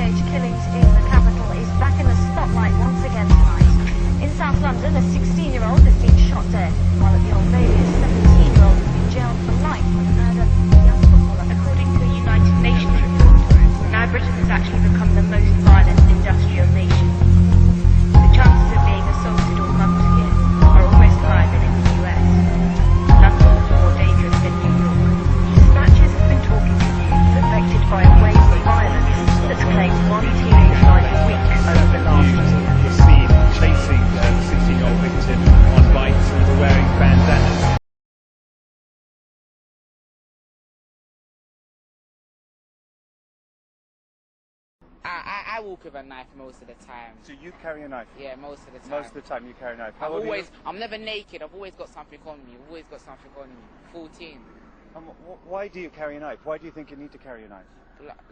teenage killings in the capital is back in the spotlight once again tonight. In South London, a 16-year-old has been shot dead, while at the Old Bailey, a 17-year-old has been jailed for life for the murder of a young footballer. According to a United Nations report, now Britain has actually become the most violent industrial nation. The chances of being assaulted or mugged here are almost higher than in the US. London is more dangerous than New York. Dispatches have been talking to youths affected by a wave of violence that's claimed one teenage life a week over the last year. The scene chasing the 16-year-old victim on bikes and wearing bandanas. I walk with a knife most of the time. So you carry a knife? Yeah, most of the time. Most of the time you carry a knife. I'm never naked. I've always got something on me. 14. Why do you carry a knife? Why do you think you need to carry a knife?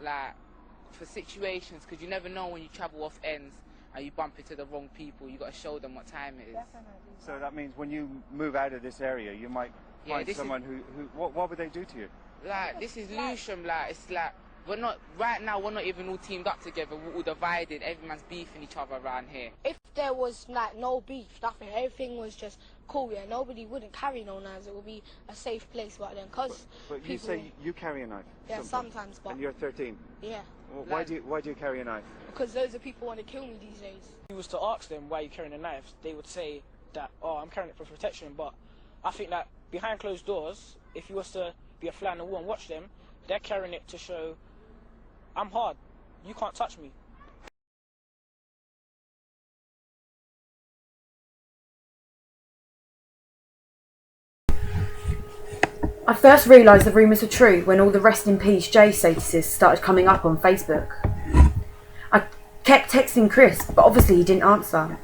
Like, for situations, because you never know when you travel off ends and you bump into the wrong people. You got to show them what time it is. Definitely. So that means when you move out of this area, you might find someone who what would they do to you? Like, this is Lewisham. Like, it's like we're not even all teamed up together. We're all divided. Everyone's beefing each other around here. If there was like no beef, nothing, everything was just cool, yeah, nobody wouldn't carry no knives. It would be a safe place back then. But you say you carry a knife? Yeah, sometimes, but... And you're 13? Yeah. Well, why do you carry a knife? Because loads of people want to kill me these days. If you was to ask them why you're carrying a knife, they would say that, oh, I'm carrying it for protection. But I think that behind closed doors, if you was to be a fly on the wall and watch them, they're carrying it to show, I'm hard, you can't touch me. I first realised the rumours were true when all the rest in peace Jay statuses started coming up on Facebook. I kept texting Chris, but obviously he didn't answer.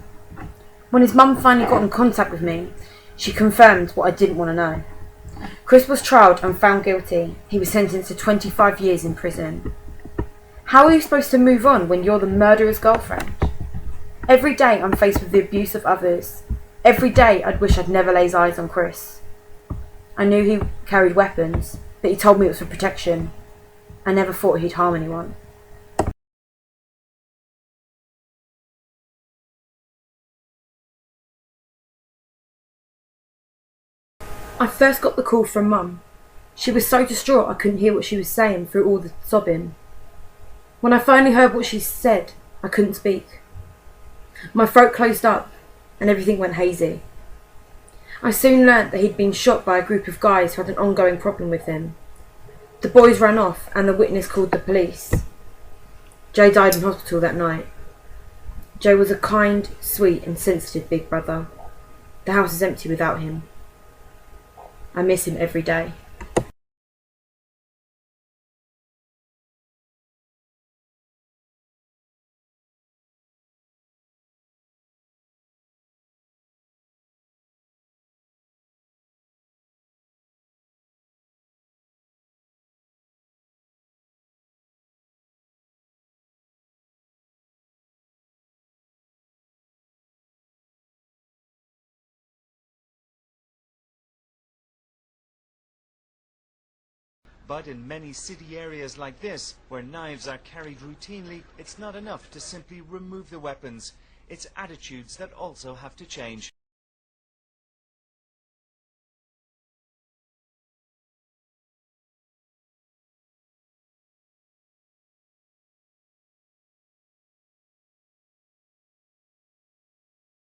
When his mum finally got in contact with me, she confirmed what I didn't want to know. Chris was trialled and found guilty. He was sentenced to 25 years in prison. How are you supposed to move on when you're the murderer's girlfriend? Every day I'm faced with the abuse of others. Every day I'd wish I'd never laid eyes on Chris. I knew he carried weapons, but he told me it was for protection. I never thought he'd harm anyone. I first got the call from Mum. She was so distraught I couldn't hear what she was saying through all the sobbing. When I finally heard what she said, I couldn't speak. My throat closed up and everything went hazy. I soon learnt that he'd been shot by a group of guys who had an ongoing problem with him. The boys ran off and the witness called the police. Jay died in hospital that night. Jay was a kind, sweet and sensitive big brother. The house is empty without him. I miss him every day. But in many city areas like this, where knives are carried routinely, it's not enough to simply remove the weapons. It's attitudes that also have to change.